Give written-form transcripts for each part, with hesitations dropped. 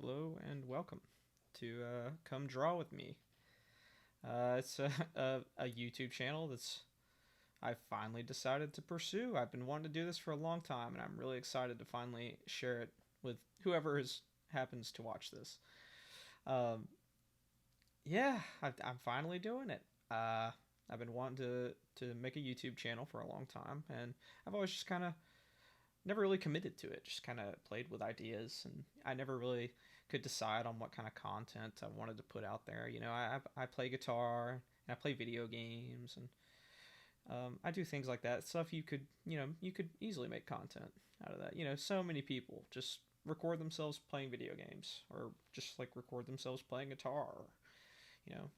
Hello and welcome to Come Draw with Me. It's a YouTube channel that's I finally decided to pursue. I've been wanting to do this for a long time, and I'm really excited to finally share it with whoever happens to watch this. Um, yeah, I'm finally doing it. I've been wanting to make a YouTube channel for a long time, and I've always just kind of never really committed to it. Just kind of played with ideas, and I never really could decide on what kind of content I wanted to put out there. I play guitar and I play video games, and I do things like that. Stuff you could easily make content out of that. So many people just record themselves playing video games, or just like record themselves playing guitar. You know,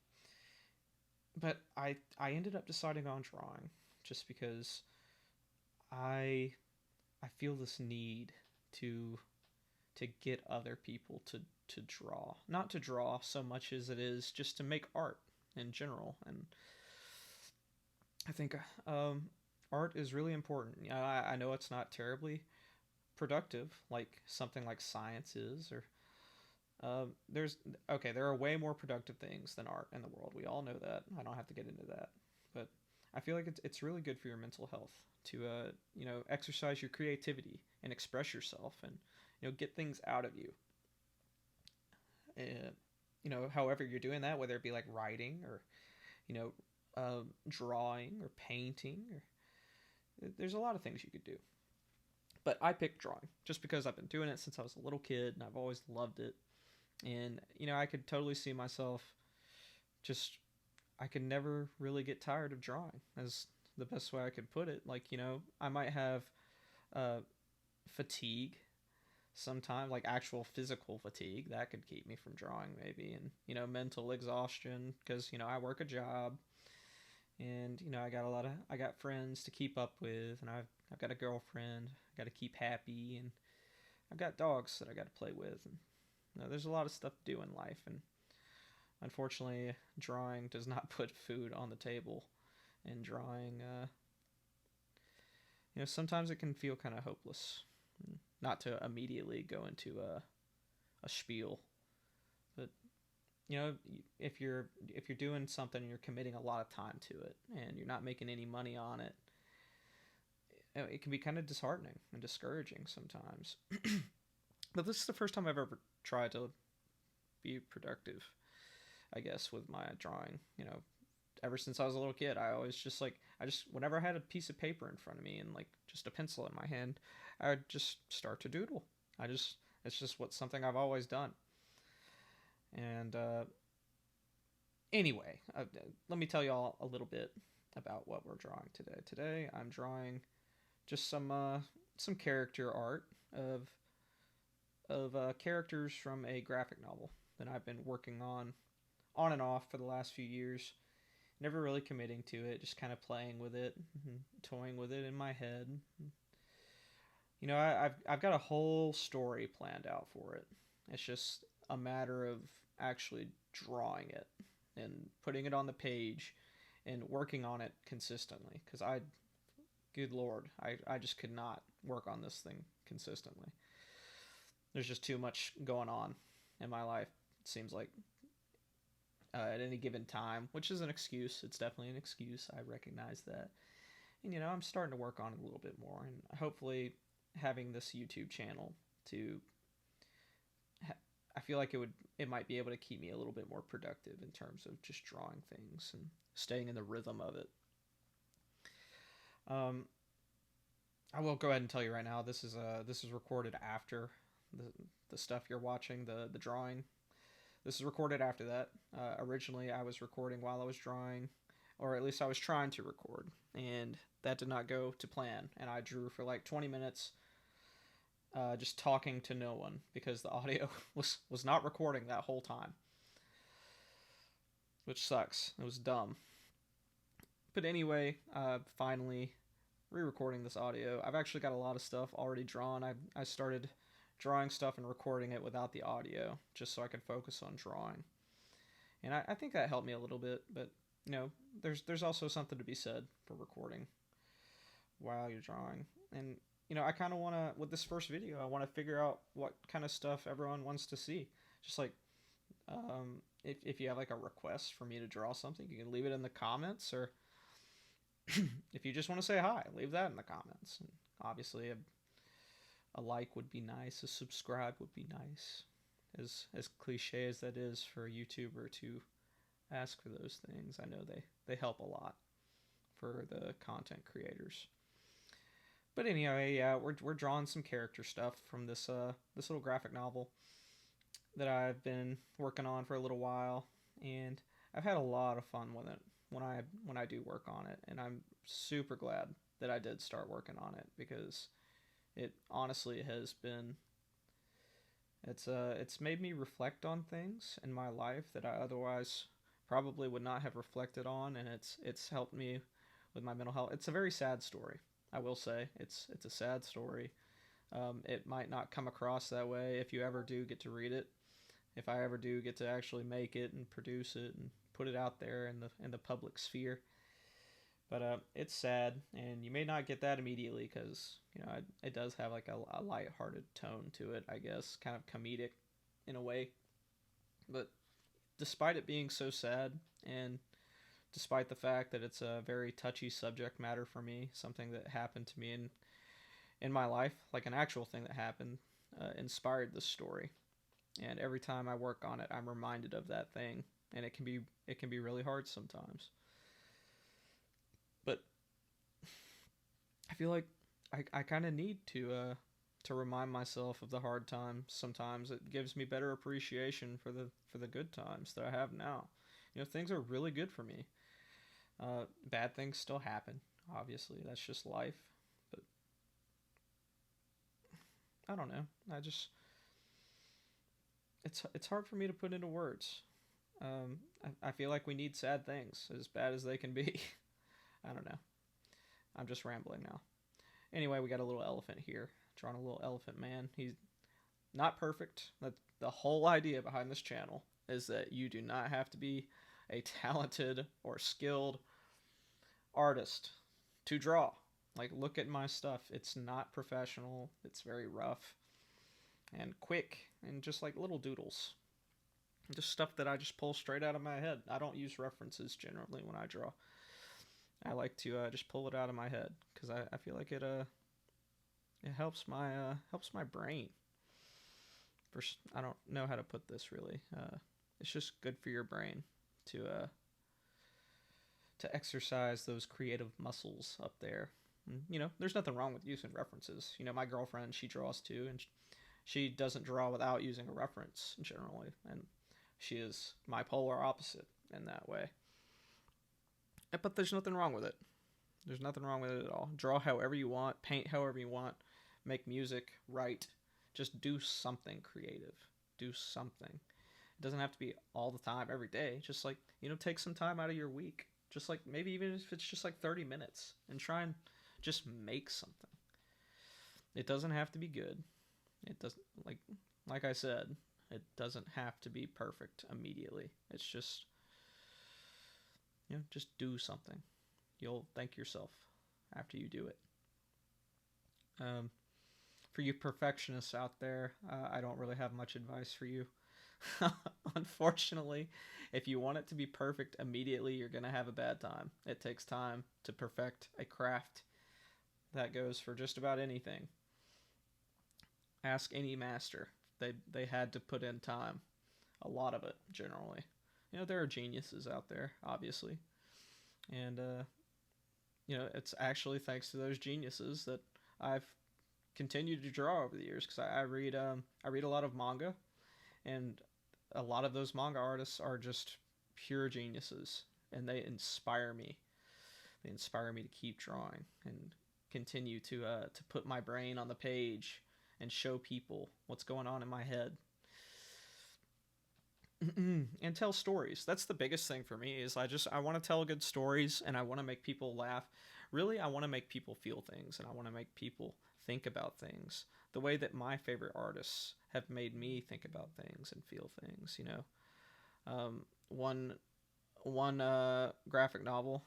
but I ended up deciding on drawing just because I I feel this need to to get other people to draw. Not to draw so much as it is just to make art in general. And I think art is really important. I know it's not terribly productive like something like science is, or there's okay, there are way more productive things than art in the world. We all know that. I don't have to get into that, but I feel like it's really good for your mental health to exercise your creativity and express yourself, and get things out of you. And however you're doing that, whether it be like writing, or you know drawing, or painting, or there's a lot of things you could do. But I picked drawing just because I've been doing it since I was a little kid, and I've always loved it. And I could totally see myself just I could never really get tired of drawing. As the best way I could put it. Like, I might have uh, fatigue sometime, like actual physical fatigue that could keep me from drawing, maybe, and mental exhaustion because I work a job, and I got friends to keep up with, and I've got a girlfriend I got to keep happy, and I've got dogs that I got to play with, and there's a lot of stuff to do in life, and unfortunately, drawing does not put food on the table. And drawing, sometimes it can feel kind of hopeless. Not to immediately go into a spiel, but if you're doing something and you're committing a lot of time to it and you're not making any money on it, it can be kind of disheartening and discouraging sometimes. But this is the first time I've ever tried to be productive, I guess, with my drawing. Ever since I was a little kid, I always just like I just whenever I had a piece of paper in front of me and like just a pencil in my hand, I would just start to doodle. I just It's just something I've always done. And anyway, let me tell y'all a little bit about what we're drawing today. Today I'm drawing just some character art of characters from a graphic novel that I've been working on and off for the last few years. Never really committing to it, just kind of playing with it, toying with it in my head. I've got a whole story planned out for it. It's just a matter of actually drawing it and putting it on the page and working on it consistently. Because good lord, I just could not work on this thing consistently. There's just too much going on in my life. It seems like at any given time, which is an excuse. It's definitely an excuse. I recognize that. And, I'm starting to work on it a little bit more. And hopefully, having this YouTube channel to, I feel like it might be able to keep me a little bit more productive in terms of just drawing things and staying in the rhythm of it. Um, I will go ahead and tell you right now. This is recorded after the the stuff you're watching, the drawing. This is recorded after that. Originally, I was recording while I was drawing, or at least I was trying to record, and that did not go to plan. And I drew for like 20 minutes, just talking to no one because the audio was not recording that whole time, which sucks. It was dumb. But anyway, finally re-recording this audio. I've actually got a lot of stuff already drawn. I started drawing stuff and recording it without the audio, just so I could focus on drawing. And I think that helped me a little bit, but there's also something to be said for recording while you're drawing. And I kind of want to, with this first video, I want to figure out what kind of stuff everyone wants to see. Just like, if you have like a request for me to draw something, you can leave it in the comments, or if you just want to say hi, leave that in the comments. And obviously, a like would be nice, a subscribe would be nice. As cliche as that is for a YouTuber to ask for those things, I know they help a lot for the content creators. But anyway, yeah, we're drawing some character stuff from this little graphic novel that I've been working on for a little while, and I've had a lot of fun with it when I do work on it, and I'm super glad that I did start working on it, because it honestly has been, it's made me reflect on things in my life that I otherwise probably would not have reflected on, and it's helped me with my mental health. It's a very sad story, I will say. It's a sad story. It might not come across that way if you ever do get to read it. If I ever do get to actually make it and produce it and put it out there in the public sphere. But it's sad, and you may not get that immediately, because it does have like a light-hearted tone to it, I guess, kind of comedic in a way. But despite it being so sad, and despite the fact that it's a very touchy subject matter for me, something that happened to me in my life, like an actual thing that happened, inspired this story. And every time I work on it, I'm reminded of that thing, and it can be really hard sometimes. But I feel like I kind of need to remind myself of the hard times. Sometimes it gives me better appreciation for the good times that I have now. Things are really good for me. Bad things still happen, obviously. That's just life. But I don't know. It's hard for me to put into words. I feel like we need sad things, as bad as they can be. I don't know. I'm just rambling now. Anyway, we got a little elephant here. Drawing a little elephant man. He's not perfect. That's the whole idea behind this channel, is that you do not have to be a talented or skilled artist to draw. Like, look at my stuff. It's not professional. It's very rough and quick, and just like little doodles. Just stuff that I just pull straight out of my head. I don't use references generally when I draw. I like to just pull it out of my head, because I feel like it helps my brain. First, I don't know how to put this really. It's just good for your brain to exercise those creative muscles up there. And, there's nothing wrong with using references. My girlfriend, she draws too, and she doesn't draw without using a reference generally, and she is my polar opposite in that way. But there's nothing wrong with it. There's nothing wrong with it at all. Draw however you want, paint however you want, make music, write. Just do something creative. Do something. It doesn't have to be all the time, every day. Just like, take some time out of your week. Just like, maybe even if it's just like 30 minutes, and try and just make something. It doesn't have to be good. It doesn't, like I said, it doesn't have to be perfect immediately. It's just, just do something. You'll thank yourself after you do it. For you perfectionists out there, I don't really have much advice for you. Unfortunately, if you want it to be perfect immediately, you're going to have a bad time. It takes time to perfect a craft. That goes for just about anything. Ask any master. They had to put in time. A lot of it, generally. There are geniuses out there, obviously. And, it's actually thanks to those geniuses that I've continued to draw over the years, because I read a lot of manga, and a lot of those manga artists are just pure geniuses, and they inspire me. They inspire me to keep drawing and continue to put my brain on the page and show people what's going on in my head. And tell stories. That's the biggest thing for me, is I want to tell good stories, and I want to make people laugh. Really, I want to make people feel things, and I want to make people think about things the way that my favorite artists have made me think about things and feel things. One graphic novel,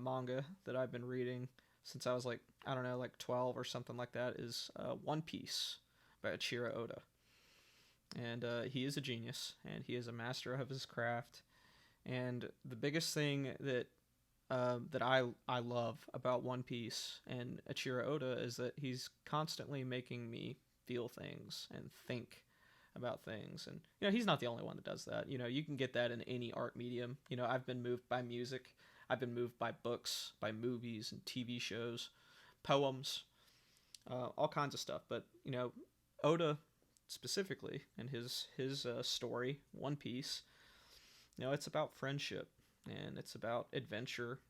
manga that I've been reading since I was like I don't know, like 12 or something like that, is One Piece by Ichiro Oda. And he is a genius, and he is a master of his craft. And the biggest thing that I love about One Piece and Ichiro Oda is that he's constantly making me feel things and think about things. And he's not the only one that does that. You can get that in any art medium. I've been moved by music, I've been moved by books, by movies and TV shows, poems, all kinds of stuff. But Oda specifically, and his story, One Piece, it's about friendship, and it's about adventure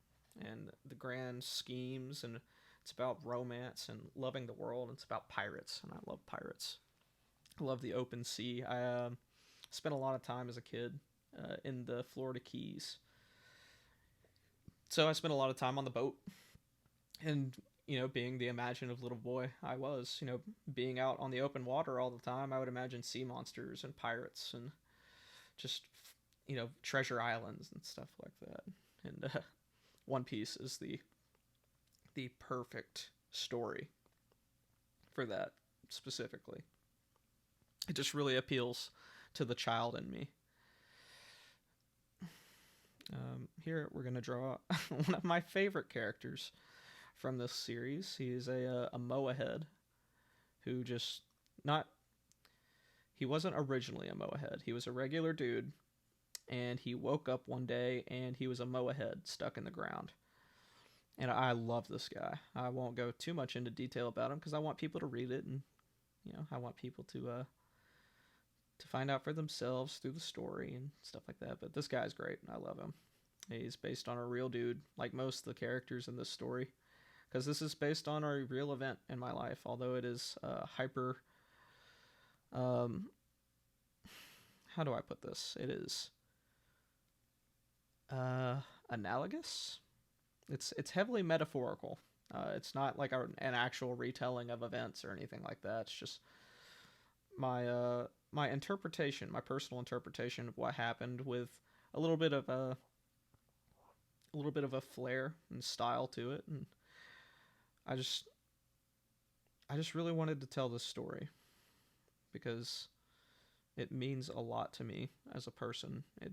and the grand schemes, and it's about romance and loving the world. And it's about pirates, and I love pirates. I love the open sea. I spent a lot of time as a kid in the Florida Keys, so I spent a lot of time on the boat. And being the imaginative little boy I was, being out on the open water all the time, I would imagine sea monsters and pirates and just treasure islands and stuff like that. And One Piece is the perfect story for that specifically. It just really appeals to the child in me. Here we're gonna draw one of my favorite characters from this series. He is a Moahead who just not. He wasn't originally a Moahead. He was a regular dude, and he woke up one day and he was a Moahead stuck in the ground. And I love this guy. I won't go too much into detail about him because I want people to read it, and I want people to find out for themselves through the story and stuff like that. But this guy's great. I love him. He's based on a real dude, like most of the characters in this story, because this is based on a real event in my life. Although it is hyper. How do I put this? It is analogous. It's heavily metaphorical. It's not like an actual retelling of events or anything like that. It's just my interpretation, my personal interpretation of what happened, with a little bit of a flair and style to it. And I just really wanted to tell this story because it means a lot to me as a person. It,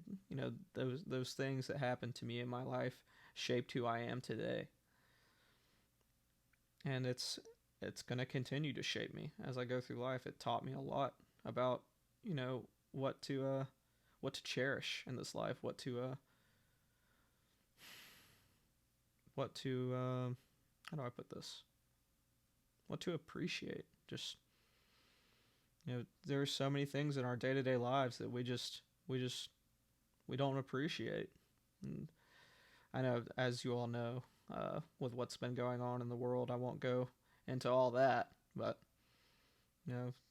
those things that happened to me in my life shaped who I am today. And it's going to continue to shape me as I go through life. It taught me a lot about, what to cherish in this life, what to how do I put this? What to appreciate. Just there are so many things in our day-to-day lives that we don't appreciate. And I know, as you all know, with what's been going on in the world, I won't go into all that, but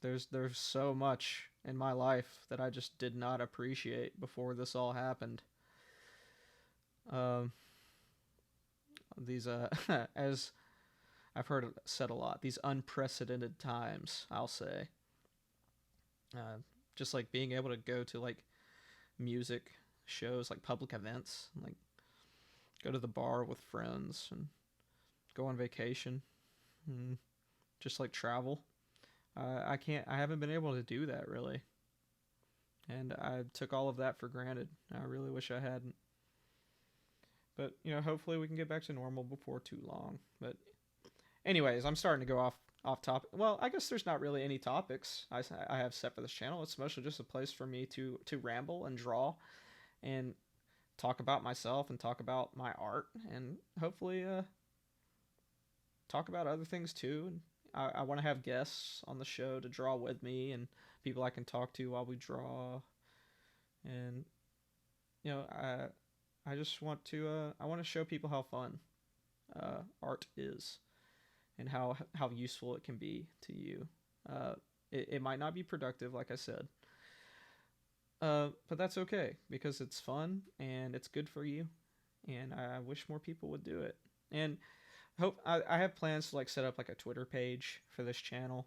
there's so much in my life that I just did not appreciate before this all happened. These as I've heard it said a lot, these unprecedented times, I'll say. Just like being able to go to like music shows, like public events, like go to the bar with friends and go on vacation and just like travel. I haven't been able to do that really. And I took all of that for granted. I really wish I hadn't. But, hopefully we can get back to normal before too long. But anyways, I'm starting to go off topic. Well, I guess there's not really any topics I have set for this channel. It's mostly just a place for me to ramble and draw and talk about myself and talk about my art, and hopefully talk about other things too. And I want to have guests on the show to draw with me, and people I can talk to while we draw. And I just want to I want to show people how fun art is, and how useful it can be to you. It might not be productive, like I said, but that's okay because it's fun and it's good for you, and I wish more people would do it. And I have plans to like set up like a Twitter page for this channel,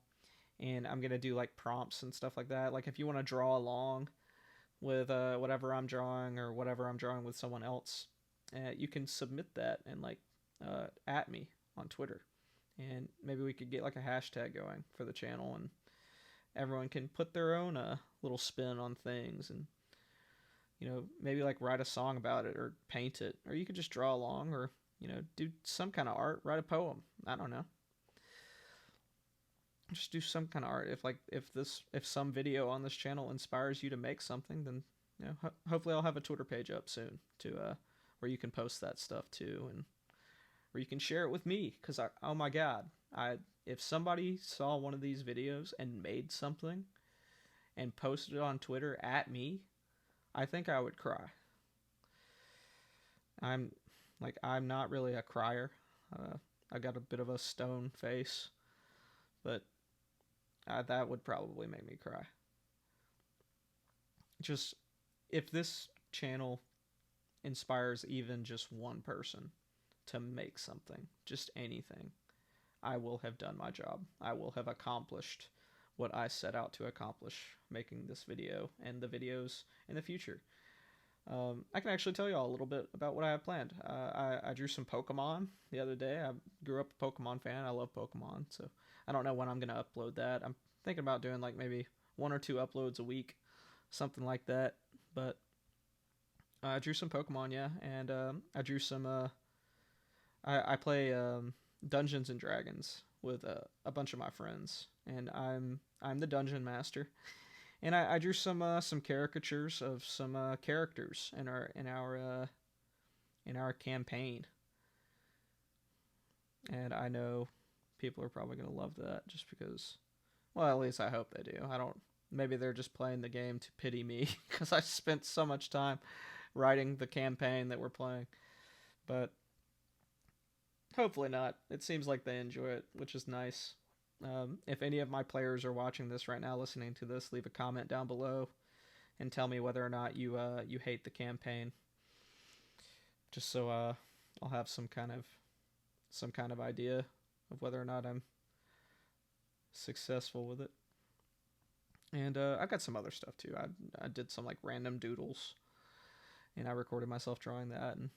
and I'm gonna do like prompts and stuff like that. Like if you want to draw along with whatever I'm drawing, or whatever I'm drawing with someone else, you can submit that and like at me on Twitter, and maybe we could get like a hashtag going for the channel, and everyone can put their own little spin on things, and maybe like write a song about it or paint it, or you could just draw along, or do some kind of art, write a poem. I don't know. Just do some kind of art. If some video on this channel inspires you to make something, then hopefully I'll have a Twitter page up soon to where you can post that stuff too, and where you can share it with me. Because oh my god, if somebody saw one of these videos and made something and posted it on Twitter at me, I think I would cry. I'm not really a crier. I got a bit of a stone face, but that would probably make me cry. Just if this channel inspires even just one person to make something, just anything, I will have done my job. I will have accomplished what I set out to accomplish making this video and the videos in the future. I can actually tell you all a little bit about what I have planned. I drew some Pokemon the other day. I grew up a Pokemon fan. I love Pokemon, so I don't know when I'm going to upload that. I'm thinking about doing like maybe 1 or 2 uploads a week, something like that. But I drew some Pokemon, yeah, and I drew some. I play Dungeons and Dragons with a bunch of my friends, and I'm the dungeon master. And I drew some caricatures of some characters in our campaign. And I know people are probably gonna love that just because, well, at least I hope they do. I don't. Maybe they're just playing the game to pity me because I spent so much time writing the campaign that we're playing. But hopefully not. It seems like they enjoy it, which is nice. If any of my players are watching this right now, listening to this, leave a comment down below and tell me whether or not you hate the campaign. Just so I'll have some kind of idea of whether or not I'm successful with it. And I got some other stuff too. I did some like random doodles, and I recorded myself drawing that. And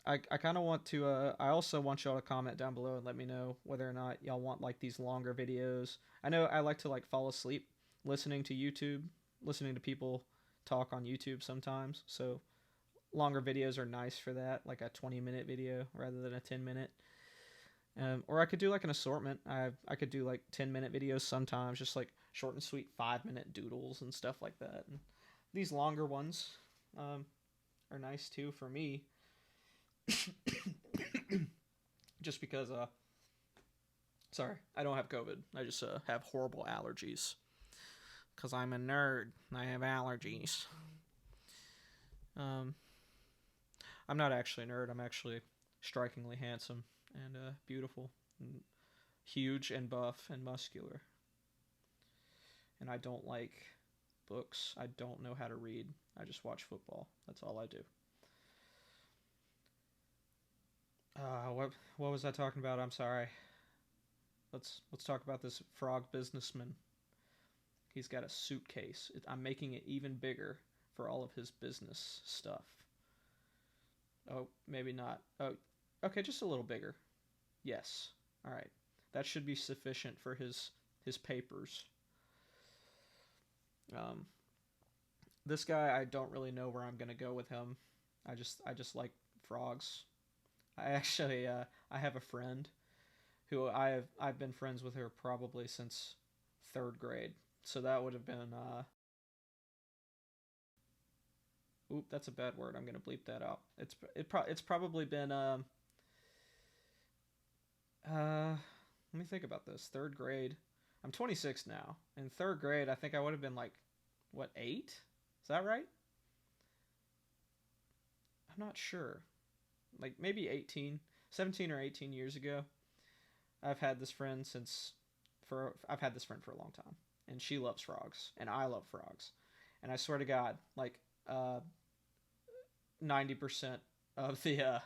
I kind of want to, I also want y'all to comment down below and let me know whether or not y'all want like these longer videos. I know I like to like fall asleep listening to people talk on YouTube sometimes. So longer videos are nice for that, like a 20-minute video rather than a 10-minute. Or I could do like an assortment. I could do like 10-minute videos sometimes, just like short and sweet 5-minute doodles and stuff like that. And these longer ones are nice too for me. Just because sorry, I don't have COVID. I just have horrible allergies because I'm a nerd. I have allergies. I'm not actually a nerd. I'm actually strikingly handsome and beautiful and huge and buff and muscular. And I don't like books. I don't know how to read. I just watch football. That's all I do. What was I talking about? I'm sorry. Let's talk about this frog businessman. He's got a suitcase. I'm making it even bigger for all of his business stuff. Oh, maybe not. Oh, okay, just a little bigger. Yes. All right. That should be sufficient for his papers. This guy, I don't really know where I'm gonna go with him. I just like frogs. I actually I have a friend who I've been friends with her probably since 3rd grade. So that would have been oop, that's a bad word. I'm gonna bleep that out. It's probably been let me think about this. 3rd grade. I'm 26 now. In 3rd grade, I think I would have been like, what, 8? Is that right? I'm not sure. Like maybe 17 or 18 years ago. I've had this friend for a long time, and she loves frogs, and I love frogs, and I swear to God, like 90% of the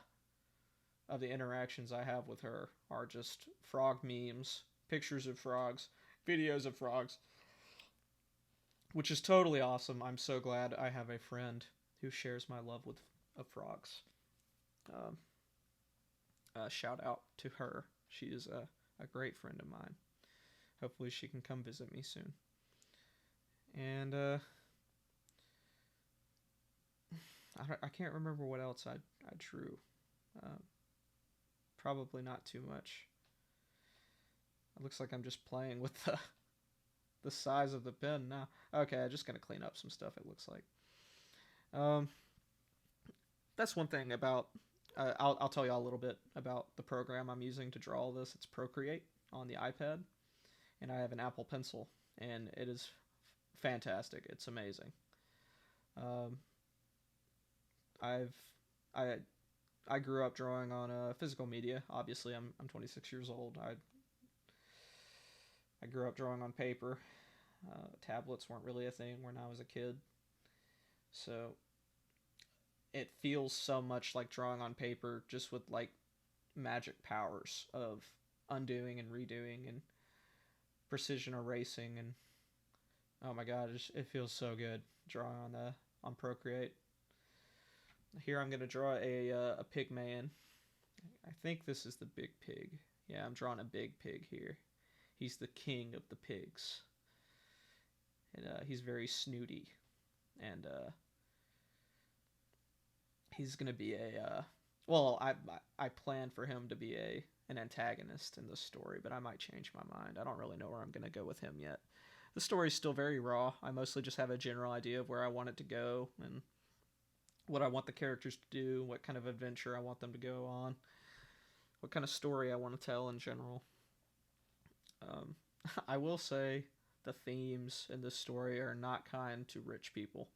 interactions I have with her are just frog memes, pictures of frogs, videos of frogs, which is totally awesome. I'm so glad I have a friend who shares my love of frogs. shout out to her. She is a great friend of mine. Hopefully she can come visit me soon. And I can't remember what else I drew. Uh, Probably not too much. It looks like I'm just playing with the size of the pen now. Okay, I'm just gonna clean up some stuff. It looks like. Um, that's one thing about. I'll tell y'all a little bit about the program I'm using to draw all this. It's Procreate on the iPad, and I have an Apple Pencil, and it is fantastic. It's amazing. Um, I've I I grew up drawing on physical media. Obviously, I'm 26 years old. I grew up drawing on paper. Tablets weren't really a thing when I was a kid, so it feels so much like drawing on paper, just with like magic powers of undoing and redoing and precision erasing, and oh my god, it feels so good drawing on Procreate. Here I'm gonna draw a pig man. I think this is the big pig. Yeah, I'm drawing a big pig here. He's the king of the pigs, and he's very snooty, and he's gonna be well, I plan for him to be an antagonist in this story, but I might change my mind. I don't really know where I'm gonna go with him yet. The story's still very raw. I mostly just have a general idea of where I want it to go and what I want the characters to do, what kind of adventure I want them to go on, what kind of story I want to tell in general. Um, I will say the themes in this story are not kind to rich people.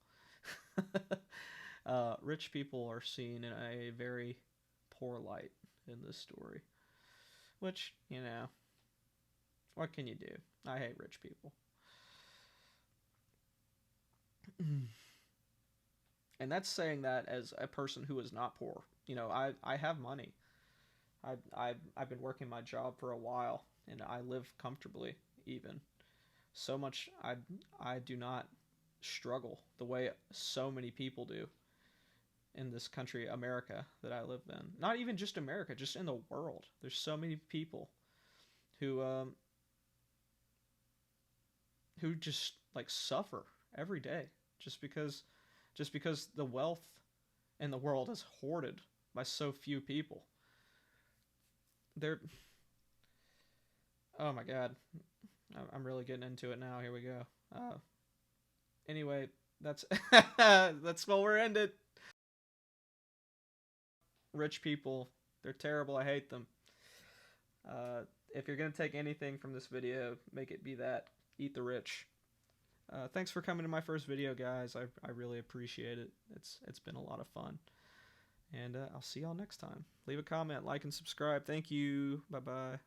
Rich people are seen in a very poor light in this story, which, what can you do? I hate rich people. And that's saying that as a person who is not poor. I have money. I've been working my job for a while, and I live comfortably. Even so much, I do not struggle the way so many people do in this country, America, that I live in. Not even just America, just in the world. There's so many people who just like suffer every day just because the wealth in the world is hoarded by so few people. They're Oh my god, I'm really getting into it now. Here we go. Anyway, that's that's where we're ended. Rich people, they're terrible. I hate them. If you're gonna take anything from this video, make it be that. Eat the rich. Thanks for coming to my first video, guys. I really appreciate it. It's been a lot of fun. And I'll see y'all next time. Leave a comment, like, and subscribe. Thank you. Bye-bye.